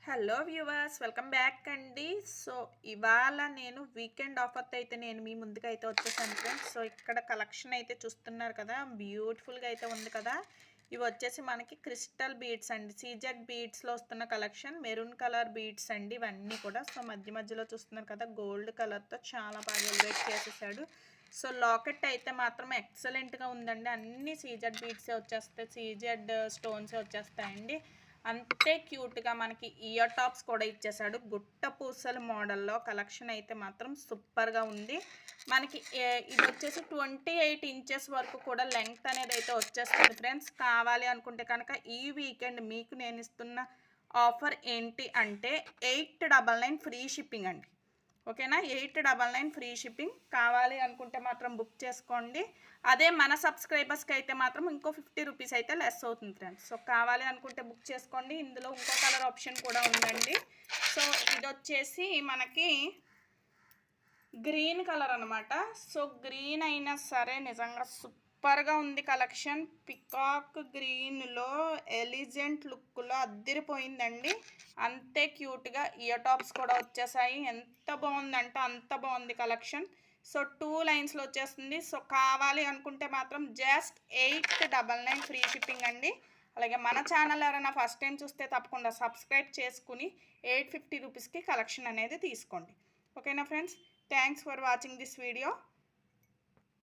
Hello viewers, welcome back అండి. So ఇవాళ నేను వీకెండ్ ఆఫర్తో అయితే నేను మీ ముందుకైతే వచ్చేసాను ఫ్రెండ్స్. సో ఇక్కడ కలెక్షన్ అయితే చూస్తున్నారు కదా, బ్యూటిఫుల్గా అయితే ఉంది కదా. ఇవి వచ్చేసి మనకి క్రిస్టల్ బీడ్స్ అండి, సీజెడ్ బీడ్స్లో వస్తున్న కలెక్షన్. మెరూన్ కలర్ బీడ్స్ అండి ఇవన్నీ కూడా. సో మధ్య మధ్యలో చూస్తున్నారు కదా, గోల్డ్ కలర్తో చాలా బాగా ఎలివేట్ చేసేసాడు. సో లాకెట్ అయితే మాత్రం ఎక్సలెంట్గా ఉందండి. అన్ని సీజెడ్ బీడ్సే వచ్చేస్తాయి, సీజెడ్ స్టోన్సే వచ్చేస్తాయండి. అంతే క్యూట్గా మనకి ఇయర్ టాప్స్ కూడా ఇచ్చేసాడు. గుట్ట పూసల మోడల్లో కలెక్షన్ అయితే మాత్రం సూపర్గా ఉంది. మనకి ఇది వచ్చేసి 28 ఇంచెస్ వరకు కూడా లెంగ్త్ అనేది అయితే వచ్చేస్తుంది ఫ్రెండ్స్. కావాలి అనుకుంటే కనుక ఈ వీకెండ్ మీకు నేను ఇస్తున్న ఆఫర్ ఏంటి అంటే 899 ఫ్రీ షిప్పింగ్ అండి. ఓకేనా, 899 ఫ్రీ షిప్పింగ్. కావాలి అనుకుంటే మాత్రం బుక్ చేసుకోండి. అదే మన సబ్స్క్రైబర్స్కి అయితే మాత్రం ఇంకో 50 రూపీస్ అయితే లెస్ అవుతుంది ఫ్రెండ్స్. సో కావాలి అనుకుంటే బుక్ చేసుకోండి. ఇందులో ఇంకో కలర్ ఆప్షన్ కూడా ఉందండి. సో ఇది వచ్చేసి మనకి గ్రీన్ కలర్ అనమాట. సో గ్రీన్ అయినా సరే నిజంగా సూపర్గా ఉంది కలెక్షన్. పికాక్ గ్రీన్లో ఎలిజెంట్ లుక్లో అద్దిరిపోయిందండి. అంతే క్యూట్గా ఇయర్ టాప్స్ కూడా వచ్చేసాయి. ఎంత బాగుందంటే అంత బాగుంది కలెక్షన్. సో 2 లైన్స్లో వచ్చేస్తుంది. సో కావాలి అనుకుంటే మాత్రం జస్ట్ 899 ఫ్రీ షిప్పింగ్ అండి. అలాగే మన ఛానల్ ఎవరైనా ఫస్ట్ టైం చూస్తే తప్పకుండా సబ్స్క్రైబ్ చేసుకుని 850 రూపీస్కి కలెక్షన్ అనేది తీసుకోండి. ఓకేనా friends, thanks for watching this video.